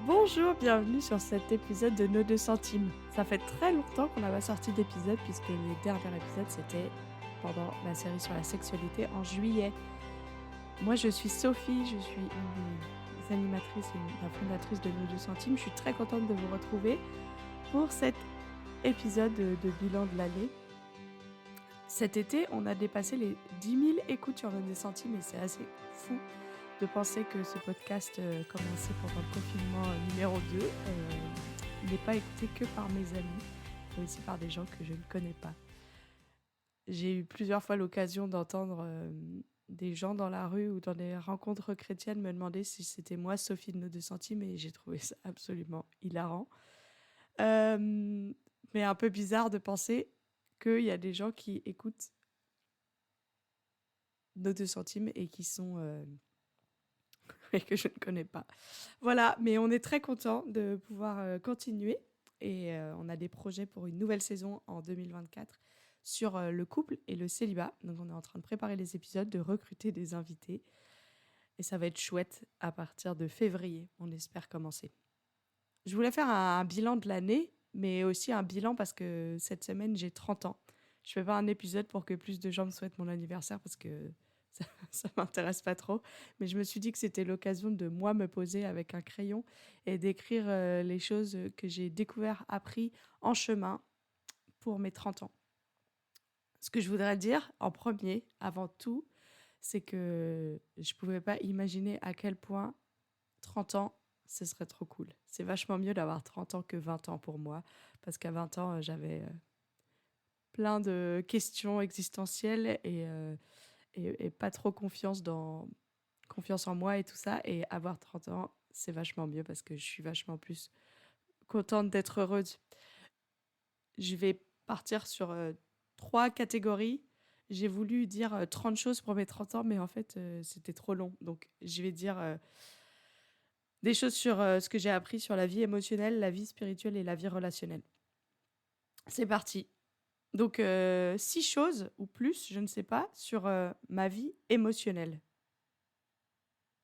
Bonjour, bienvenue sur cet épisode de Nos 2 centimes. Ça fait très longtemps qu'on n'a pas sorti d'épisode puisque les derniers épisodes c'était pendant la série sur la sexualité en juillet. Moi je suis Sophie, je suis une des animatrices et la fondatrice de Nos 2 centimes. Je suis très contente de vous retrouver pour cet épisode de bilan de l'année. Cet été, on a dépassé les 10 000 écoutes sur Nos 2 centimes et c'est assez fou de penser que ce podcast commencé pendant le confinement numéro 2 n'est pas écouté que par mes amis, mais aussi par des gens que je ne connais pas. J'ai eu plusieurs fois l'occasion d'entendre des gens dans la rue ou dans des rencontres chrétiennes me demander si c'était moi, Sophie de Nos 2 centimes, et j'ai trouvé ça absolument hilarant. Mais un peu bizarre de penser qu'il y a des gens qui écoutent Nos 2 centimes et qui sont... et que je ne connais pas. Voilà, mais on est très content de pouvoir continuer et on a des projets pour une nouvelle saison en 2024 sur le couple et le célibat. Donc on est en train de préparer les épisodes, de recruter des invités et ça va être chouette à partir de février, on espère commencer. Je voulais faire un bilan de l'année, mais aussi un bilan parce que cette semaine j'ai 30 ans. Je fais pas un épisode pour que plus de gens me souhaitent mon anniversaire parce que ça m'intéresse pas trop. Mais je me suis dit que c'était l'occasion de moi me poser avec un crayon et d'écrire les choses que j'ai découvert, appris en chemin pour mes 30 ans. Ce que je voudrais dire en premier, avant tout, c'est que je pouvais pas imaginer à quel point 30 ans, ce serait trop cool. C'est vachement mieux d'avoir 30 ans que 20 ans pour moi, parce qu'à 20 ans, j'avais plein de questions existentielles et pas trop confiance en moi et tout ça. Et avoir 30 ans, c'est vachement mieux parce que je suis vachement plus contente d'être heureuse. Je vais partir sur 3 catégories. J'ai voulu dire 30 choses pour mes 30 ans, mais en fait, c'était trop long. Donc, je vais dire des choses sur ce que j'ai appris sur la vie émotionnelle, la vie spirituelle et la vie relationnelle. C'est parti. Donc, 6 choses ou plus, je ne sais pas, sur ma vie émotionnelle.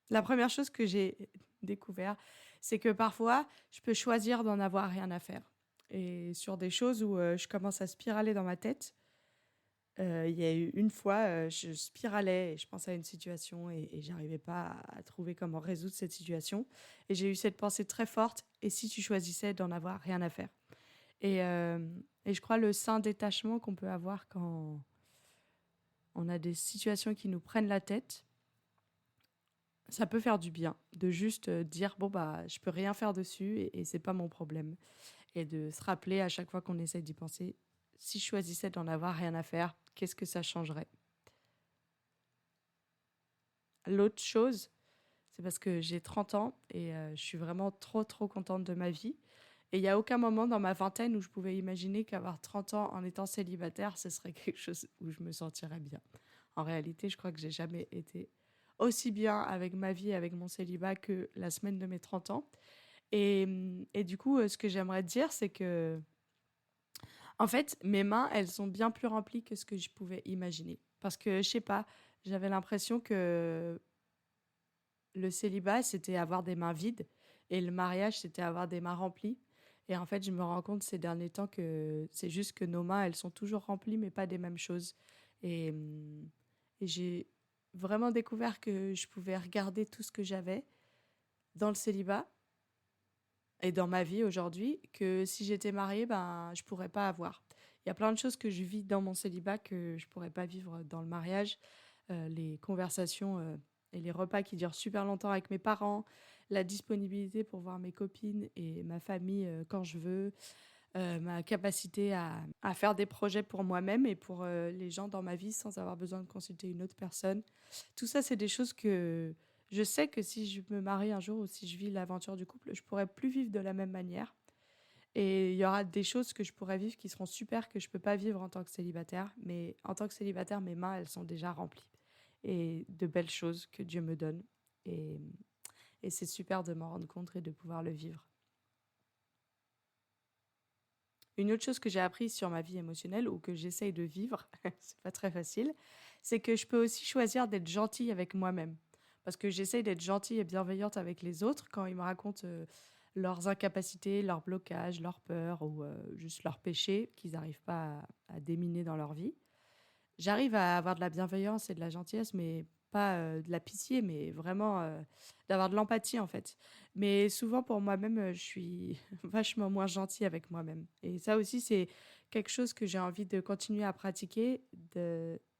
La première chose que j'ai découvert, c'est que parfois, je peux choisir d'en avoir rien à faire. Et sur des choses où je commence à spiraler dans ma tête, il y a eu une fois, je spiralais et je pensais à une situation et j'arrivais pas à trouver comment résoudre cette situation. Et j'ai eu cette pensée très forte, et si tu choisissais d'en avoir rien à faire? Et, euh, et je crois le sain détachement qu'on peut avoir quand on a des situations qui nous prennent la tête, ça peut faire du bien de juste dire bon bah je peux rien faire dessus et c'est pas mon problème, et de se rappeler à chaque fois qu'on essaye d'y penser, si je choisissais d'en avoir rien à faire, qu'est-ce que ça changerait? L'autre chose, c'est parce que j'ai 30 ans et je suis vraiment trop contente de ma vie, et il n'y a aucun moment dans ma vingtaine où je pouvais imaginer qu'avoir 30 ans en étant célibataire, ce serait quelque chose où je me sentirais bien. En réalité, je crois que j'ai jamais été aussi bien avec ma vie, avec mon célibat, que la semaine de mes 30 ans. Et du coup, ce que j'aimerais dire, c'est que, en fait, mes mains, elles sont bien plus remplies que ce que je pouvais imaginer. Parce que, je sais pas, j'avais l'impression que le célibat, c'était avoir des mains vides, et le mariage, c'était avoir des mains remplies. Et en fait, je me rends compte ces derniers temps que c'est juste que nos mains, elles sont toujours remplies, mais pas des mêmes choses. Et j'ai vraiment découvert que je pouvais regarder tout ce que j'avais dans le célibat et dans ma vie aujourd'hui, que si j'étais mariée, ben, je pourrais pas avoir. Il y a plein de choses que je vis dans mon célibat que je pourrais pas vivre dans le mariage. Les conversations et les repas qui durent super longtemps avec mes parents, la disponibilité pour voir mes copines et ma famille quand je veux, ma capacité à faire des projets pour moi-même et pour les gens dans ma vie sans avoir besoin de consulter une autre personne. Tout ça, c'est des choses que je sais que si je me marie un jour ou si je vis l'aventure du couple, je pourrais plus vivre de la même manière. Et il y aura des choses que je pourrais vivre qui seront super, que je peux pas vivre en tant que célibataire. Mais en tant que célibataire, mes mains, elles sont déjà remplies. Et de belles choses que Dieu me donne. Et, et c'est super de m'en rendre compte et de pouvoir le vivre. Une autre chose que j'ai apprise sur ma vie émotionnelle ou que j'essaye de vivre, c'est pas très facile, c'est que je peux aussi choisir d'être gentille avec moi-même. Parce que j'essaye d'être gentille et bienveillante avec les autres quand ils me racontent leurs incapacités, leurs blocages, leurs peurs ou juste leurs péchés qu'ils n'arrivent pas à déminer dans leur vie. J'arrive à avoir de la bienveillance et de la gentillesse, mais pas de la pitié, mais vraiment d'avoir de l'empathie en fait. Mais souvent pour moi-même, je suis vachement moins gentille avec moi-même. Et ça aussi, c'est quelque chose que j'ai envie de continuer à pratiquer,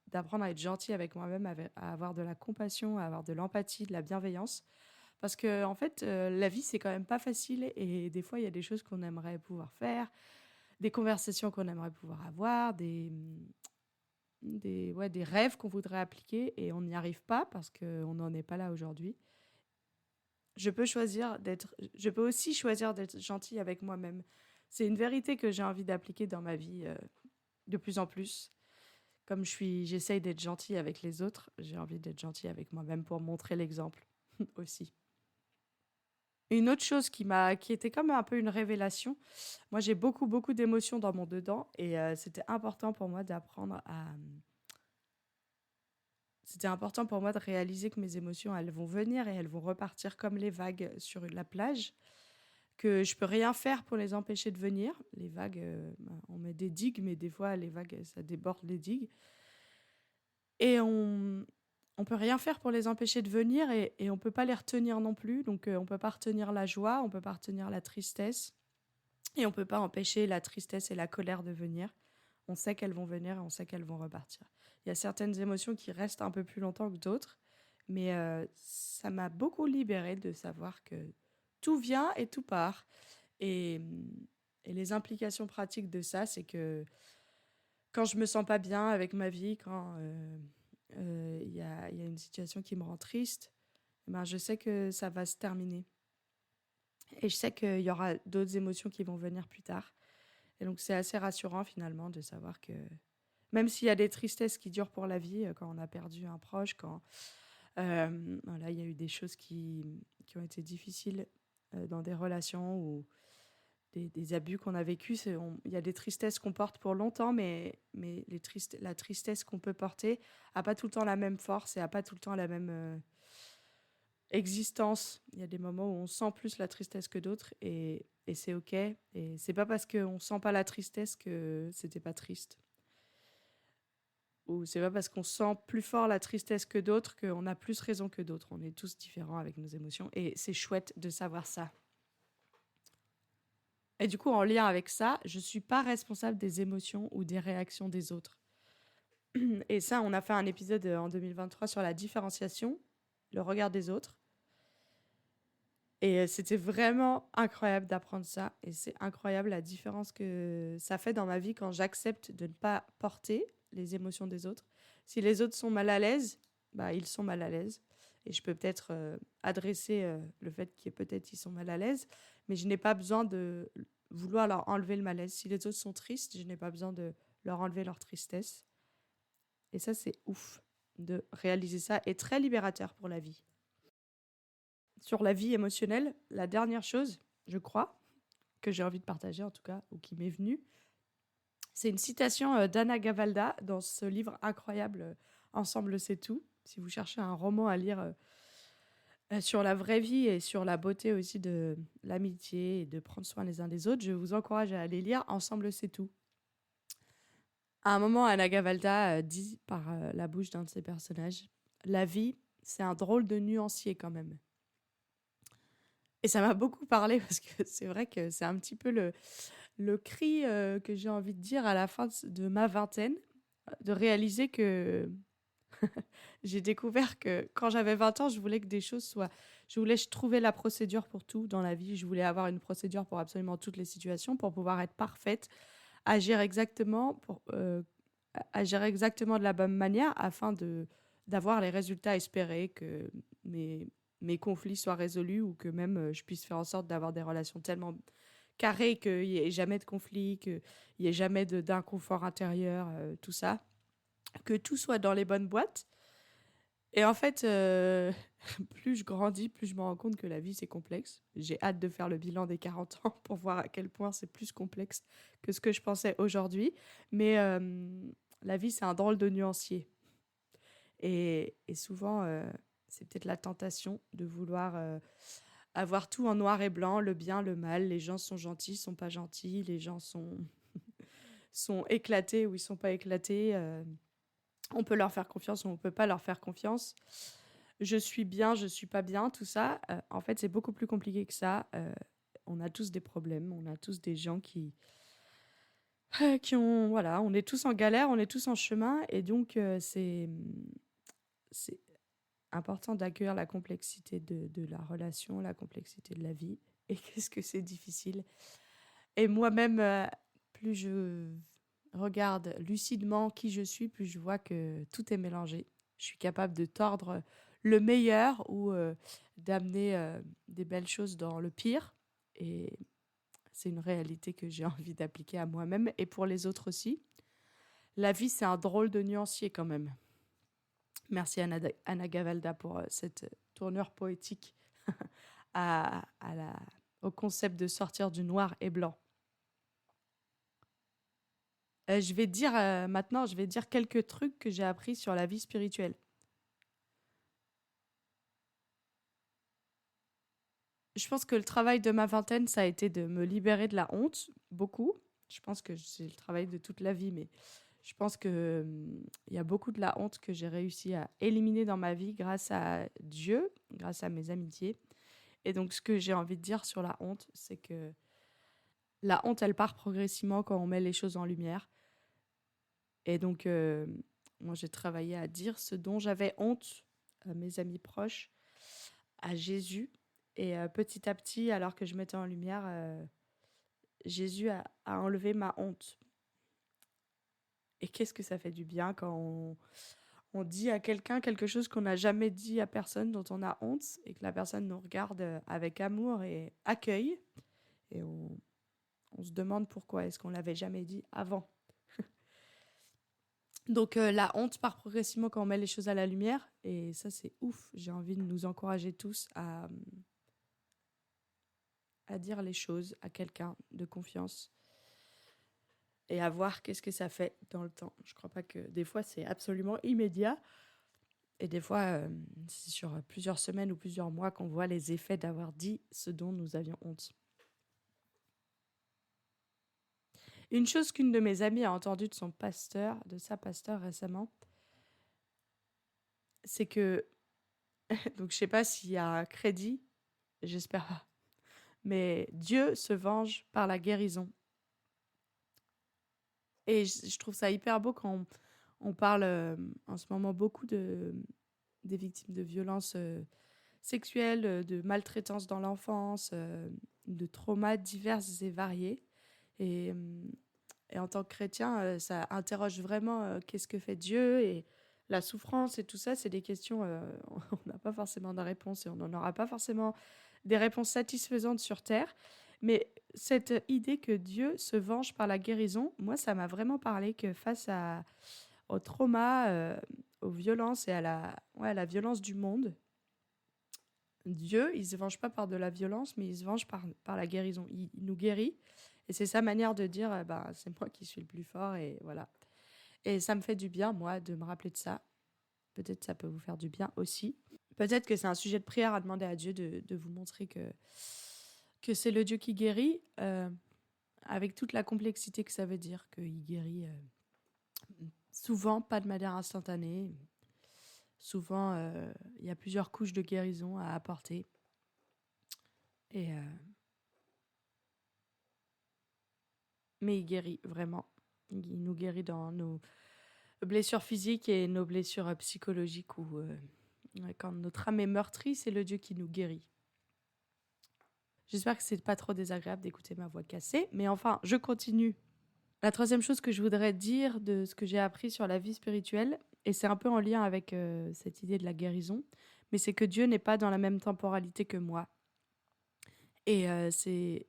d'apprendre à être gentille avec moi-même, à avoir de la compassion, à avoir de l'empathie, de la bienveillance. Parce que en fait, la vie, c'est quand même pas facile et des fois, il y a des choses qu'on aimerait pouvoir faire, des conversations qu'on aimerait pouvoir avoir, ouais, des rêves qu'on voudrait appliquer et on n'y arrive pas parce qu'on n'en est pas là aujourd'hui. Je peux aussi choisir d'être gentille avec moi-même. C'est une vérité que j'ai envie d'appliquer dans ma vie de plus en plus. Comme j'essaye d'être gentille avec les autres, j'ai envie d'être gentille avec moi-même pour montrer l'exemple aussi. Une autre chose qui était comme un peu une révélation, moi j'ai beaucoup d'émotions dans mon dedans et c'était important pour moi de réaliser que mes émotions, elles vont venir et elles vont repartir comme les vagues sur la plage, que je peux rien faire pour les empêcher de venir. Les vagues, on met des digues, mais des fois les vagues, ça déborde les digues. Et on peut rien faire pour les empêcher de venir et on peut pas les retenir non plus. Donc on peut pas retenir la joie, on peut pas retenir la tristesse et on peut pas empêcher la tristesse et la colère de venir. On sait qu'elles vont venir et on sait qu'elles vont repartir. Il y a certaines émotions qui restent un peu plus longtemps que d'autres, mais ça m'a beaucoup libérée de savoir que tout vient et tout part. Et, et les implications pratiques de ça, c'est que quand je me sens pas bien avec ma vie, quand il y a une situation qui me rend triste, eh ben, je sais que ça va se terminer. Et je sais qu'il y aura d'autres émotions qui vont venir plus tard. Et donc c'est assez rassurant finalement de savoir que même s'il y a des tristesses qui durent pour la vie, quand on a perdu un proche, quand voilà, il y a eu des choses qui ont été difficiles dans des relations ou des abus qu'on a vécus, il y a des tristesses qu'on porte pour longtemps, mais la tristesse qu'on peut porter n'a pas tout le temps la même force et n'a pas tout le temps la même existence. Il y a des moments où on sent plus la tristesse que d'autres et c'est ok. Et c'est pas parce qu'on sent pas la tristesse que c'était pas triste. Ou c'est pas parce qu'on sent plus fort la tristesse que d'autres qu'on a plus raison que d'autres. On est tous différents avec nos émotions et c'est chouette de savoir ça. Et du coup, en lien avec ça, je suis pas responsable des émotions ou des réactions des autres. Et ça, on a fait un épisode en 2023 sur la différenciation, le regard des autres. Et c'était vraiment incroyable d'apprendre ça. Et c'est incroyable la différence que ça fait dans ma vie quand j'accepte de ne pas porter les émotions des autres. Si les autres sont mal à l'aise, bah, ils sont mal à l'aise. Et je peux peut-être adresser le fait qu'ils peut-être ils sont mal à l'aise, mais je n'ai pas besoin de vouloir leur enlever le malaise. Si les autres sont tristes, je n'ai pas besoin de leur enlever leur tristesse. Et ça, c'est ouf de réaliser ça et très libérateur pour la vie. Sur la vie émotionnelle, la dernière chose, je crois, que j'ai envie de partager en tout cas, ou qui m'est venue, c'est une citation d'Anna Gavalda dans ce livre incroyable Ensemble c'est tout. Si vous cherchez un roman à lire sur la vraie vie et sur la beauté aussi de l'amitié et de prendre soin les uns des autres, je vous encourage à aller lire Ensemble c'est tout. À un moment, Anna Gavalda dit par la bouche d'un de ses personnages, la vie, c'est un drôle de nuancier quand même. Et ça m'a beaucoup parlé parce que c'est vrai que c'est un petit peu le cri que j'ai envie de dire à la fin de ma vingtaine, de réaliser que j'ai découvert que quand j'avais 20 ans, je voulais que des choses soient... Je voulais trouver la procédure pour tout dans la vie. Je voulais avoir une procédure pour absolument toutes les situations, pour pouvoir être parfaite, agir exactement, agir exactement de la bonne manière afin d'avoir les résultats espérés, que mes conflits soient résolus ou que même je puisse faire en sorte d'avoir des relations tellement carrées qu'il n'y ait jamais de conflit, qu'il n'y ait jamais d'inconfort intérieur, tout ça, que tout soit dans les bonnes boîtes. Et en fait, plus je grandis, plus je me rends compte que la vie, c'est complexe. J'ai hâte de faire le bilan des 40 ans pour voir à quel point c'est plus complexe que ce que je pensais aujourd'hui. Mais la vie, c'est un drôle de nuancier. Et souvent, c'est peut-être la tentation de vouloir avoir tout en noir et blanc, le bien, le mal, les gens sont gentils, sont pas gentils, les gens sont éclatés ou ils sont pas éclatés. On peut leur faire confiance ou on peut pas leur faire confiance. Je suis bien, je suis pas bien, tout ça. En fait, c'est beaucoup plus compliqué que ça. On a tous des problèmes, on a tous des gens qui ont, voilà, on est tous en galère, on est tous en chemin, et donc c'est important d'accueillir la complexité de la relation, la complexité de la vie, et qu'est-ce que c'est difficile. Et moi-même, plus je regarde lucidement qui je suis, plus je vois que tout est mélangé. Je suis capable de tordre le meilleur ou d'amener des belles choses dans le pire. Et c'est une réalité que j'ai envie d'appliquer à moi-même et pour les autres aussi. La vie, c'est un drôle de nuancier quand même. Merci Anna Gavalda pour cette tournure poétique au concept de sortir du noir et blanc. Maintenant, je vais dire quelques trucs que j'ai appris sur la vie spirituelle. Je pense que le travail de ma vingtaine, ça a été de me libérer de la honte, beaucoup. Je pense que c'est le travail de toute la vie, mais je pense que il y a beaucoup de la honte que j'ai réussi à éliminer dans ma vie grâce à Dieu, grâce à mes amitiés. Et donc, ce que j'ai envie de dire sur la honte, c'est que la honte, elle part progressivement quand on met les choses en lumière. Et donc, moi, j'ai travaillé à dire ce dont j'avais honte à mes amis proches, à Jésus. Et petit à petit, alors que je mettais en lumière, Jésus a enlevé ma honte. Et qu'est-ce que ça fait du bien quand on dit à quelqu'un quelque chose qu'on n'a jamais dit à personne, dont on a honte, et que la personne nous regarde avec amour et accueille. Et on se demande pourquoi est-ce qu'on l'avait jamais dit avant. Donc la honte part progressivement quand on met les choses à la lumière. Et ça, c'est ouf. J'ai envie de nous encourager tous à dire les choses à quelqu'un de confiance et à voir qu'est-ce que ça fait dans le temps. Je crois pas que des fois c'est absolument immédiat et des fois c'est sur plusieurs semaines ou plusieurs mois qu'on voit les effets d'avoir dit ce dont nous avions honte. Une chose qu'une de mes amies a entendue de sa pasteur récemment, c'est que donc je sais pas s'il y a un crédit, j'espère pas, mais Dieu se venge par la guérison. Et je trouve ça hyper beau quand on parle en ce moment beaucoup des victimes de violences sexuelles, de maltraitance dans l'enfance, de traumas divers et variés. Et, euh, et en tant que chrétien, ça interroge vraiment qu'est-ce que fait Dieu et la souffrance et tout ça. C'est des questions, on n'a pas forcément de réponse et on n'en aura pas forcément des réponses satisfaisantes sur Terre. Mais cette idée que Dieu se venge par la guérison, moi, ça m'a vraiment parlé que au trauma, aux violences et à la violence du monde, Dieu, il se venge pas par de la violence, mais il se venge par la guérison. Il nous guérit. Et c'est sa manière de dire, bah, c'est moi qui suis le plus fort. Et voilà. Et ça me fait du bien, moi, de me rappeler de ça. Peut-être ça peut vous faire du bien aussi. Peut-être que c'est un sujet de prière à demander à Dieu de vous montrer que c'est le Dieu qui guérit, avec toute la complexité que ça veut dire, qu'il guérit souvent, pas de manière instantanée. Souvent, il y a plusieurs couches de guérison à apporter. Et, mais il guérit vraiment. Il nous guérit dans nos blessures physiques et nos blessures psychologiques. Où, quand notre âme est meurtrie, c'est le Dieu qui nous guérit. J'espère que c'est pas trop désagréable d'écouter ma voix cassée. Mais enfin, je continue. La troisième chose que je voudrais dire de ce que j'ai appris sur la vie spirituelle, et c'est un peu en lien avec cette idée de la guérison, mais c'est que Dieu n'est pas dans la même temporalité que moi. Et c'est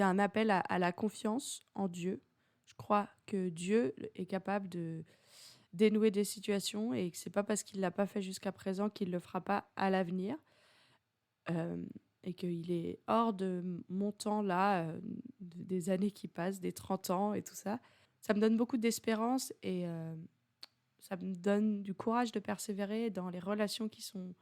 un appel à la confiance en Dieu. Je crois que Dieu est capable de dénouer des situations et que c'est pas parce qu'il l'a pas fait jusqu'à présent qu'il le fera pas à l'avenir. Et qu'il est hors de mon temps là, des années qui passent, des 30 ans et tout ça. Ça me donne beaucoup d'espérance et ça me donne du courage de persévérer dans les relations qui sont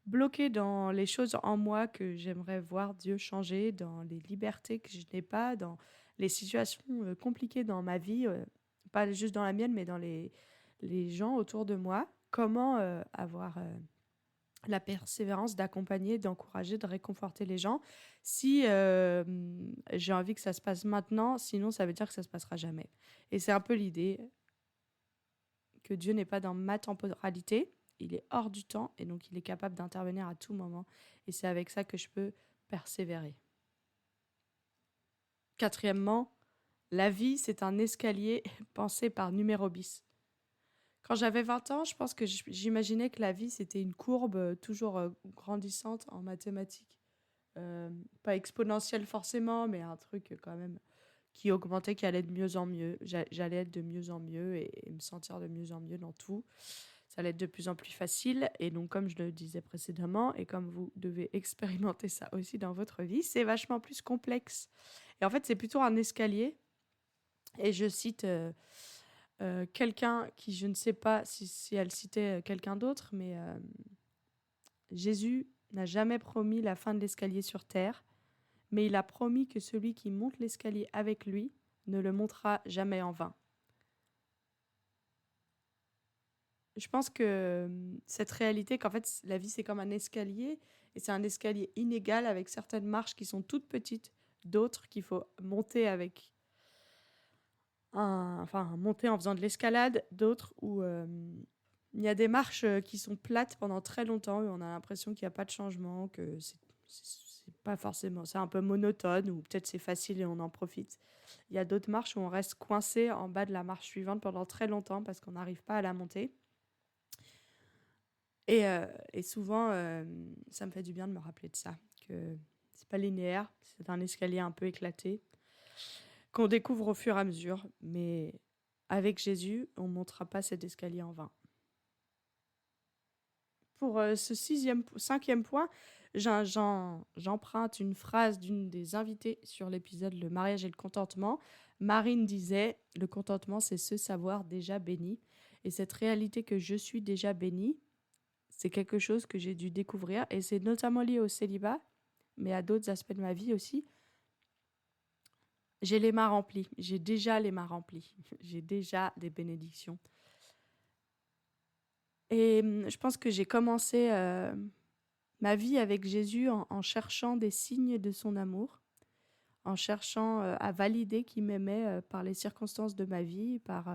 bloquée dans les choses en moi que j'aimerais voir Dieu changer, dans les libertés que je n'ai pas, dans les situations compliquées dans ma vie, pas juste dans la mienne, mais dans les gens autour de moi. Comment avoir la persévérance d'accompagner, d'encourager, de réconforter les gens si j'ai envie que ça se passe maintenant, sinon ça veut dire que ça se passera jamais. Et c'est un peu l'idée que Dieu n'est pas dans ma temporalité, il est hors du temps et donc il est capable d'intervenir à tout moment. Et c'est avec ça que je peux persévérer. Quatrièmement, la vie, c'est un escalier pensé par numéro bis. Quand j'avais 20 ans, je pense que j'imaginais que la vie, c'était une courbe toujours grandissante en mathématiques. Pas exponentielle forcément, mais un truc quand même qui augmentait, qui allait de mieux en mieux. J'allais être de mieux en mieux et me sentir de mieux en mieux dans tout. Ça allait être de plus en plus facile. Et donc, comme je le disais précédemment, et comme vous devez expérimenter ça aussi dans votre vie, c'est vachement plus complexe. Et en fait, c'est plutôt un escalier. Et je cite quelqu'un qui, je ne sais pas si elle citait quelqu'un d'autre, mais Jésus n'a jamais promis la fin de l'escalier sur terre, mais il a promis que celui qui monte l'escalier avec lui ne le montera jamais en vain. Je pense que cette réalité qu'en fait la vie c'est comme un escalier et c'est un escalier inégal avec certaines marches qui sont toutes petites, d'autres qu'il faut monter avec monter en faisant de l'escalade, d'autres où il y a des marches qui sont plates pendant très longtemps et on a l'impression qu'il n'y a pas de changement, que c'est pas forcément, c'est un peu monotone ou peut-être c'est facile et on en profite. Il y a d'autres marches où on reste coincé en bas de la marche suivante pendant très longtemps parce qu'on n'arrive pas à la monter. Et souvent, ça me fait du bien de me rappeler de ça, que c'est pas linéaire, c'est un escalier un peu éclaté, qu'on découvre au fur et à mesure, mais avec Jésus, on ne montera pas cet escalier en vain. Pour ce cinquième point, j'emprunte une phrase d'une des invitées sur l'épisode Le mariage et le contentement. Marine disait « Le contentement, c'est se savoir déjà béni. » Et cette réalité que je suis déjà bénie, c'est quelque chose que j'ai dû découvrir et c'est notamment lié au célibat, mais à d'autres aspects de ma vie aussi. J'ai les mains remplies, j'ai déjà les mains remplies, j'ai déjà des bénédictions. Et je pense que j'ai commencé ma vie avec Jésus en cherchant des signes de son amour, en cherchant à valider qu'il m'aimait par les circonstances de ma vie, par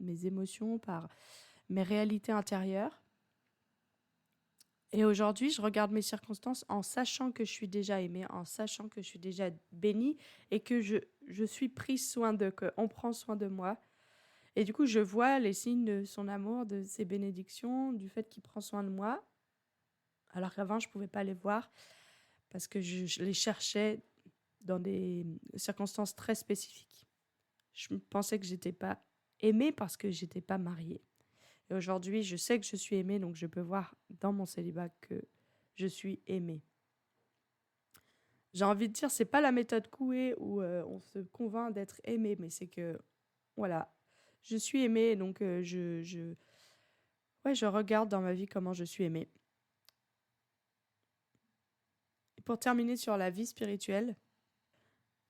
mes émotions, par mes réalités intérieures. Et aujourd'hui, je regarde mes circonstances en sachant que je suis déjà aimée, en sachant que je suis déjà bénie et que je suis prise soin d'eux, qu'on prend soin de moi. Et du coup, je vois les signes de son amour, de ses bénédictions, du fait qu'il prend soin de moi, alors qu'avant, je ne pouvais pas les voir parce que je les cherchais dans des circonstances très spécifiques. Je pensais que je n'étais pas aimée parce que je n'étais pas mariée. Et aujourd'hui, je sais que je suis aimée, donc je peux voir dans mon célibat que je suis aimée. J'ai envie de dire, c'est pas la méthode Coué où on se convainc d'être aimé, mais c'est que, voilà, je suis aimée, donc je regarde dans ma vie comment je suis aimée. Et pour terminer sur la vie spirituelle,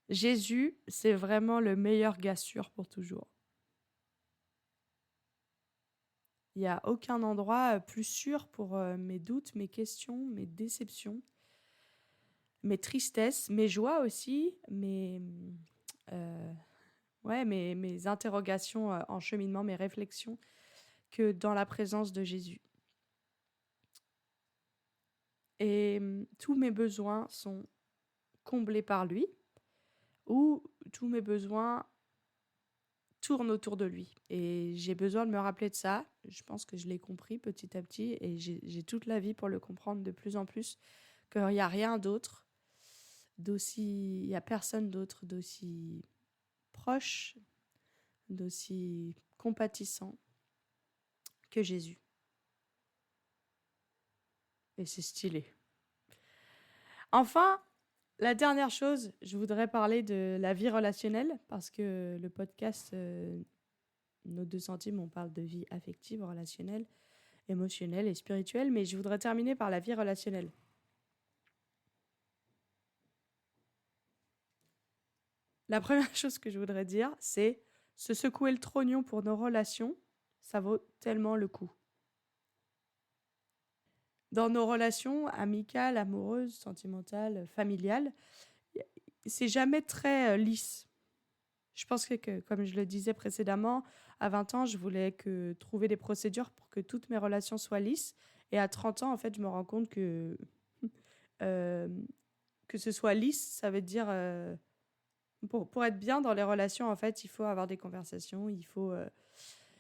Jésus, c'est vraiment le meilleur gars sûr pour toujours. Il n'y a aucun endroit plus sûr pour mes doutes, mes questions, mes déceptions, mes tristesses, mes joies aussi, mes interrogations en cheminement, mes réflexions, que dans la présence de Jésus. Et tous mes besoins sont comblés par lui, ou tous mes besoins tournent autour de lui. Et j'ai besoin de me rappeler de ça. Je pense que je l'ai compris petit à petit, et j'ai toute la vie pour le comprendre de plus en plus, qu'il n'y a rien d'autre, il n'y a personne d'autre d'aussi proche, d'aussi compatissant que Jésus. Et c'est stylé. Enfin, la dernière chose, je voudrais parler de la vie relationnelle, parce que le podcast Nos 2 centimes, on parle de vie affective, relationnelle. émotionnelle et spirituelle, mais je voudrais terminer par la vie relationnelle. La première chose que je voudrais dire, c'est se secouer le trognon pour nos relations, ça vaut tellement le coup. Dans nos relations amicales, amoureuses, sentimentales, familiales, c'est jamais très lisse. Je pense que, comme je le disais précédemment, à 20 ans, je voulais trouver des procédures pour que toutes mes relations soient lisses. Et à 30 ans, en fait, je me rends compte euh, que ce soit lisse, ça veut dire... pour être bien dans les relations, en fait, il faut avoir des conversations, il faut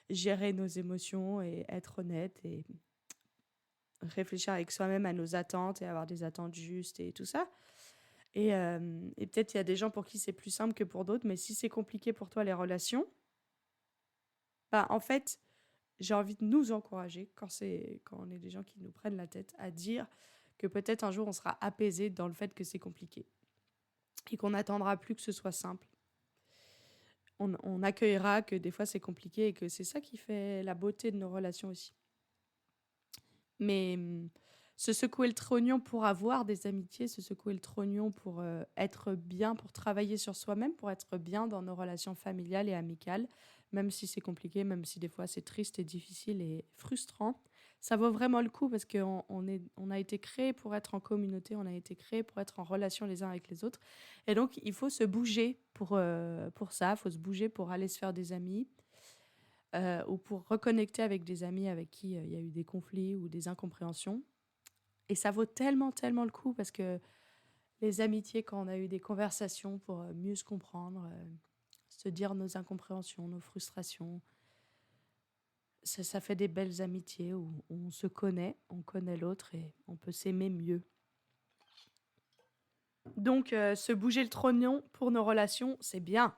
gérer nos émotions et être honnête et réfléchir avec soi-même à nos attentes et avoir des attentes justes et tout ça. Et peut-être il y a des gens pour qui c'est plus simple que pour d'autres, mais si c'est compliqué pour toi les relations, bah en fait, j'ai envie de nous encourager quand on est des gens qui nous prennent la tête à dire que peut-être un jour on sera apaisé dans le fait que c'est compliqué et qu'on n'attendra plus que ce soit simple. On accueillera que des fois c'est compliqué et que c'est ça qui fait la beauté de nos relations aussi. Mais se secouer le trognon pour avoir des amitiés, se secouer le trognon pour être bien, pour travailler sur soi-même, pour être bien dans nos relations familiales et amicales, même si c'est compliqué, même si des fois c'est triste et difficile et frustrant, ça vaut vraiment le coup parce qu'on a été créé pour être en communauté, on a été créé pour être en relation les uns avec les autres. Et donc, il faut se bouger pour ça, il faut se bouger pour aller se faire des amis, ou pour reconnecter avec des amis avec qui il y a eu des conflits ou des incompréhensions. Et ça vaut tellement, tellement le coup parce que les amitiés, quand on a eu des conversations pour mieux se comprendre, se dire nos incompréhensions, nos frustrations, ça fait des belles amitiés où on se connaît, on connaît l'autre et on peut s'aimer mieux. Donc, se bouger le trognon pour nos relations, c'est bien.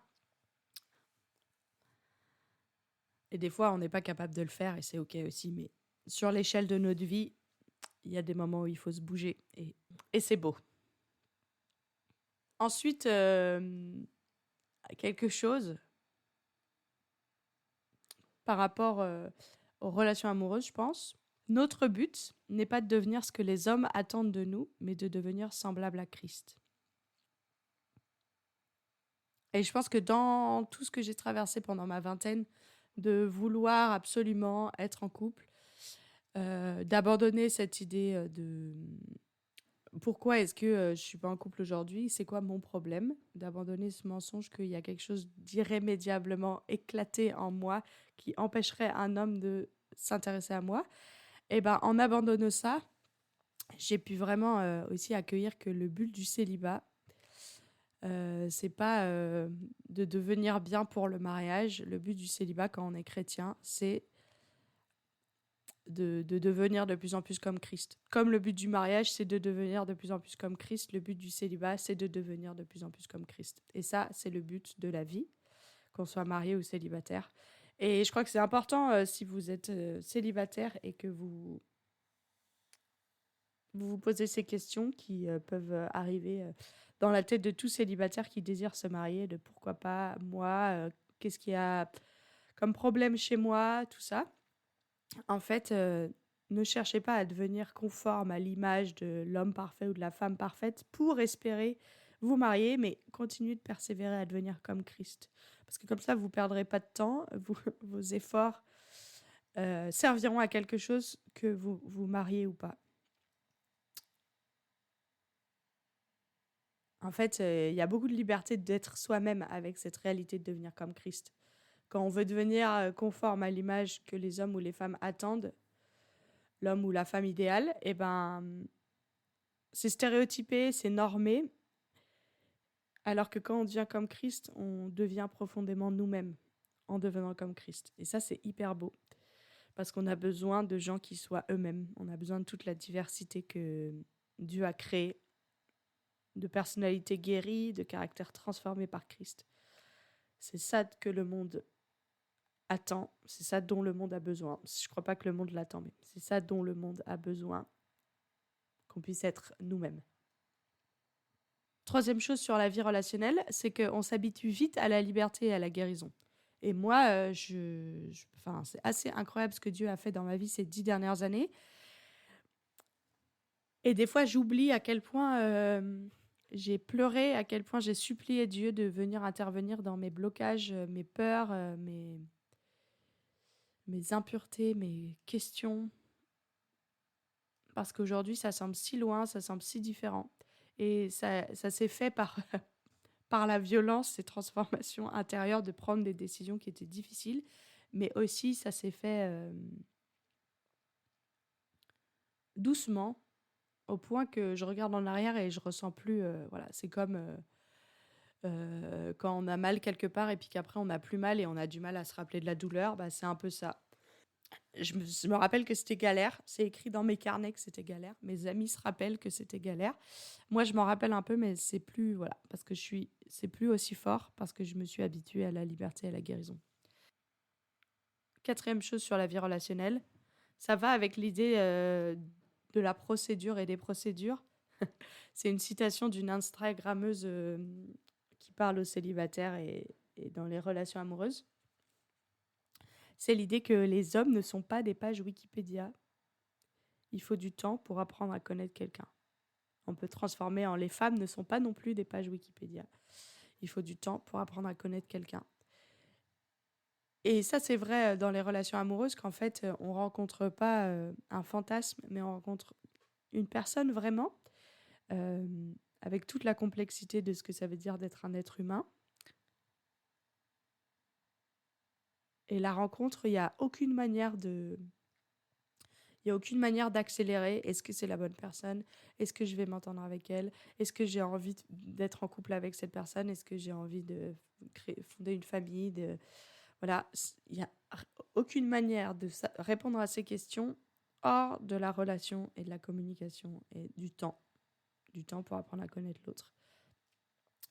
Et des fois, on n'est pas capable de le faire et c'est OK aussi. Mais sur l'échelle de notre vie, il y a des moments où il faut se bouger et c'est beau. Ensuite, quelque chose par rapport aux relations amoureuses, je pense. Notre but n'est pas de devenir ce que les hommes attendent de nous, mais de devenir semblable à Christ. Et je pense que dans tout ce que j'ai traversé pendant ma vingtaine, de vouloir absolument être en couple, d'abandonner cette idée de pourquoi est-ce que je suis pas en couple aujourd'hui, c'est quoi mon problème, d'abandonner ce mensonge qu'il y a quelque chose d'irrémédiablement éclaté en moi qui empêcherait un homme de s'intéresser à moi. Et ben en abandonnant ça, j'ai pu vraiment aussi accueillir que le but du célibat, c'est pas de devenir bien pour le mariage. Le but du célibat quand on est chrétien, c'est de devenir de plus en plus comme Christ. Comme le but du mariage, c'est de devenir de plus en plus comme Christ, le but du célibat, c'est de devenir de plus en plus comme Christ. Et ça, c'est le but de la vie, qu'on soit marié ou célibataire. Et je crois que c'est important, si vous êtes célibataire et que vous posez ces questions qui peuvent arriver dans la tête de tout célibataire qui désire se marier, de pourquoi pas moi, qu'est-ce qu'il y a comme problème chez moi, tout ça. En fait, ne cherchez pas à devenir conforme à l'image de l'homme parfait ou de la femme parfaite pour espérer vous marier, mais continuez de persévérer à devenir comme Christ. Parce que comme ça, vous ne perdrez pas de temps, vos efforts serviront à quelque chose que vous vous mariez ou pas. En fait, il y a beaucoup de liberté d'être soi-même avec cette réalité de devenir comme Christ. Quand on veut devenir conforme à l'image que les hommes ou les femmes attendent, l'homme ou la femme idéale, eh ben, c'est stéréotypé, c'est normé, alors que quand on devient comme Christ, on devient profondément nous-mêmes en devenant comme Christ. Et ça, c'est hyper beau, parce qu'on a besoin de gens qui soient eux-mêmes. On a besoin de toute la diversité que Dieu a créée, de personnalités guéries, de caractères transformés par Christ. C'est ça que le monde attend, c'est ça dont le monde a besoin. Je ne crois pas que le monde l'attend, mais c'est ça dont le monde a besoin, qu'on puisse être nous-mêmes. Troisième chose sur la vie relationnelle, c'est qu'on s'habitue vite à la liberté et à la guérison. Et moi, enfin, c'est assez incroyable ce que Dieu a fait dans ma vie ces 10 dernières années. Et des fois, j'oublie à quel point j'ai pleuré, à quel point j'ai supplié Dieu de venir intervenir dans mes blocages, mes peurs, mes impuretés, mes questions. Parce qu'aujourd'hui, ça semble si loin, ça semble si différent. Et ça s'est fait par, par la violence, ces transformations intérieures, de prendre des décisions qui étaient difficiles. Mais aussi, ça s'est fait doucement, au point que je regarde en arrière et je ressens plus. Voilà, c'est comme quand on a mal quelque part et puis qu'après on n'a plus mal et on a du mal à se rappeler de la douleur. Bah, c'est un peu ça. Je me rappelle que c'était galère. C'est écrit dans mes carnets que c'était galère. Mes amis se rappellent que c'était galère. Moi, je m'en rappelle un peu, mais c'est plus, voilà, parce que c'est plus aussi fort parce que je me suis habituée à la liberté et à la guérison. Quatrième chose sur la vie relationnelle, ça va avec l'idée de la procédure et des procédures. C'est une citation d'une Instagrammeuse qui parle aux célibataires et dans les relations amoureuses. C'est l'idée que les hommes ne sont pas des pages Wikipédia. Il faut du temps pour apprendre à connaître quelqu'un. On peut transformer en les femmes ne sont pas non plus des pages Wikipédia. Il faut du temps pour apprendre à connaître quelqu'un. Et ça, c'est vrai dans les relations amoureuses qu'en fait, on rencontre pas un fantasme, mais on rencontre une personne vraiment, euh, avec toute la complexité de ce que ça veut dire d'être un être humain. Et la rencontre, il y a aucune manière d'accélérer. Est-ce que c'est la bonne personne? Est-ce que je vais m'entendre avec elle? Est-ce que j'ai envie d'être en couple avec cette personne? Est-ce que j'ai envie de fonder une famille? Voilà, il n'y a aucune manière de répondre à ces questions hors de la relation et de la communication et du temps. Du temps pour apprendre à connaître l'autre.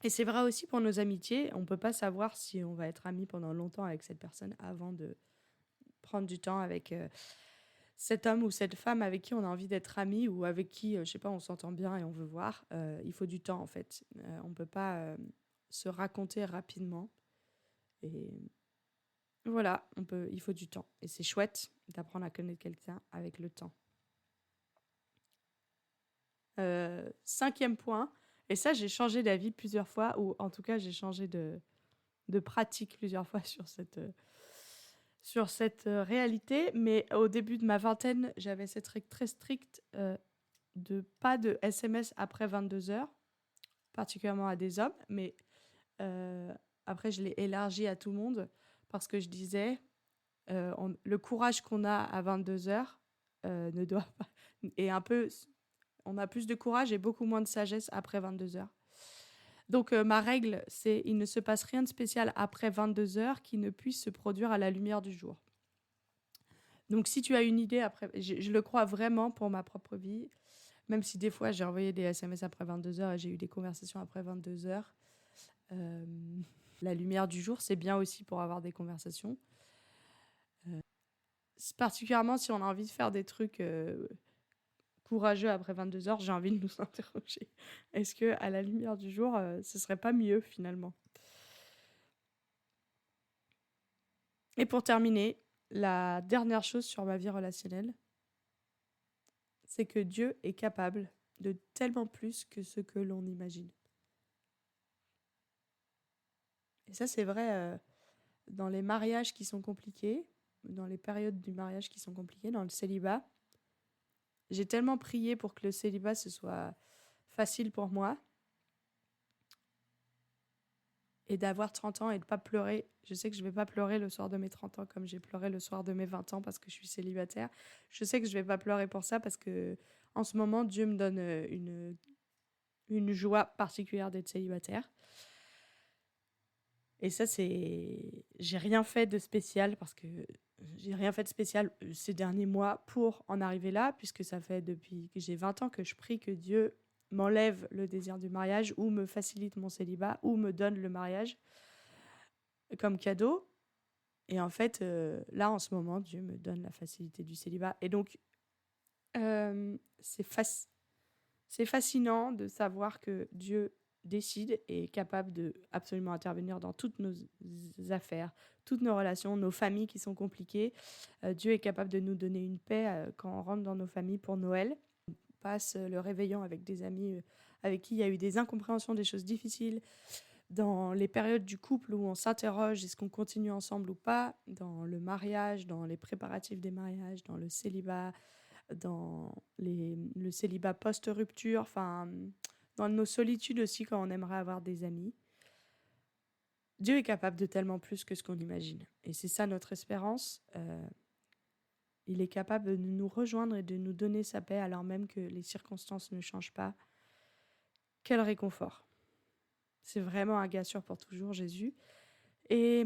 Et c'est vrai aussi pour nos amitiés. On ne peut pas savoir si on va être amis pendant longtemps avec cette personne avant de prendre du temps avec cet homme ou cette femme avec qui on a envie d'être amis ou avec qui, je sais pas, on s'entend bien et on veut voir. Il faut du temps en fait. On ne peut pas se raconter rapidement. Et voilà, il faut du temps. Et c'est chouette d'apprendre à connaître quelqu'un avec le temps. Cinquième point, et ça j'ai changé d'avis plusieurs fois, ou en tout cas j'ai changé de pratique plusieurs fois sur cette réalité, mais au début de ma vingtaine, j'avais cette règle très stricte de pas de SMS après 22 heures, particulièrement à des hommes, mais après je l'ai élargi à tout le monde parce que je disais, le courage qu'on a à 22 heures ne doit pas... Et un peu, on a plus de courage et beaucoup moins de sagesse après 22 heures. Donc ma règle, c'est il ne se passe rien de spécial après 22 heures qui ne puisse se produire à la lumière du jour. Donc si tu as une idée après, je le crois vraiment pour ma propre vie, même si des fois j'ai envoyé des SMS après 22 heures et j'ai eu des conversations après 22 heures. Euh, la lumière du jour, c'est bien aussi pour avoir des conversations. Particulièrement si on a envie de faire des trucs courageux après 22 heures, j'ai envie de nous interroger. Est-ce que à la lumière du jour, ce serait pas mieux finalement? Et pour terminer, la dernière chose sur ma vie relationnelle, c'est que Dieu est capable de tellement plus que ce que l'on imagine. Et ça, c'est vrai dans les mariages qui sont compliqués, dans les périodes du mariage qui sont compliquées, dans le célibat. J'ai tellement prié pour que le célibat, ce soit facile pour moi. Et d'avoir 30 ans et de ne pas pleurer. Je sais que je ne vais pas pleurer le soir de mes 30 ans comme j'ai pleuré le soir de mes 20 ans parce que je suis célibataire. Je sais que je ne vais pas pleurer pour ça parce que en ce moment, Dieu me donne une joie particulière d'être célibataire. Et ça, c'est... J'ai rien fait de spécial parce que j'ai rien fait de spécial ces derniers mois pour en arriver là, puisque ça fait depuis que j'ai 20 ans que je prie que Dieu m'enlève le désir du mariage ou me facilite mon célibat ou me donne le mariage comme cadeau. Et en fait, là, en ce moment, Dieu me donne la facilité du célibat. Et donc, c'est fascinant de savoir que Dieu décide et est capable de absolument intervenir dans toutes nos affaires, toutes nos relations, nos familles qui sont compliquées. Dieu est capable de nous donner une paix quand on rentre dans nos familles pour Noël. On passe le réveillon avec des amis avec qui il y a eu des incompréhensions, des choses difficiles, dans les périodes du couple où on s'interroge, est-ce qu'on continue ensemble ou pas, dans le mariage, dans les préparatifs des mariages, dans le célibat, dans le célibat post-rupture, enfin, dans nos solitudes aussi quand on aimerait avoir des amis. Dieu est capable de tellement plus que ce qu'on imagine. Et c'est ça notre espérance. Il est capable de nous rejoindre et de nous donner sa paix alors même que les circonstances ne changent pas. Quel réconfort. C'est vraiment un gars sûr pour toujours, Jésus. Et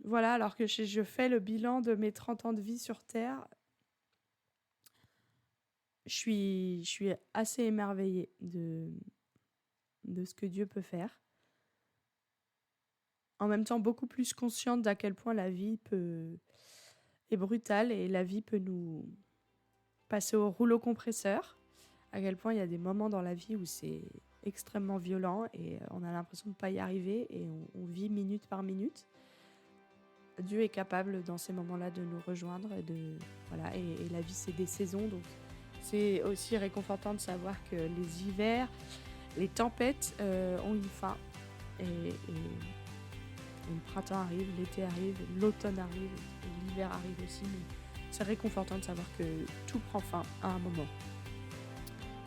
voilà, alors que je fais le bilan de mes 30 ans de vie sur Terre, je suis assez émerveillée de ce que Dieu peut faire. En même temps, beaucoup plus consciente d'à quel point la vie est brutale et la vie peut nous passer au rouleau compresseur. À quel point il y a des moments dans la vie où c'est extrêmement violent et on a l'impression de ne pas y arriver et on vit minute par minute. Dieu est capable dans ces moments-là de nous rejoindre et la vie c'est des saisons, donc c'est aussi réconfortant de savoir que les hivers, les tempêtes ont une fin et le printemps arrive, l'été arrive, l'automne arrive, et l'hiver arrive aussi, mais c'est réconfortant de savoir que tout prend fin à un moment.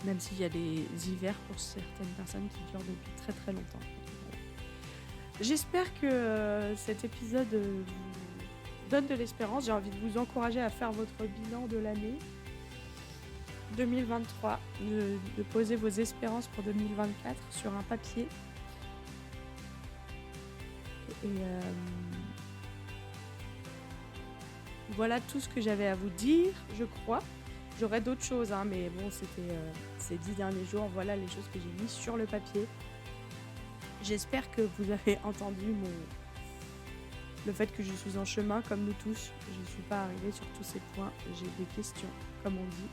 Même s'il y a des hivers pour certaines personnes qui durent depuis très très longtemps. J'espère que cet épisode vous donne de l'espérance. J'ai envie de vous encourager à faire votre bilan de l'année 2023, de poser vos espérances pour 2024 sur un papier. Et voilà tout ce que j'avais à vous dire, je crois. J'aurais d'autres choses, mais bon, c'était ces 10 derniers jours. Voilà les choses que j'ai mises sur le papier. J'espère que vous avez entendu le fait que je suis en chemin, comme nous tous. Je ne suis pas arrivée sur tous ces points. J'ai des questions, comme on dit.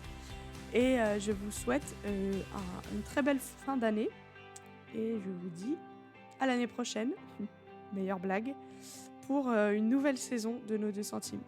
Et je vous souhaite une très belle fin d'année. Et je vous dis à l'année prochaine, meilleure blague, pour une nouvelle saison de nos 2 centimes.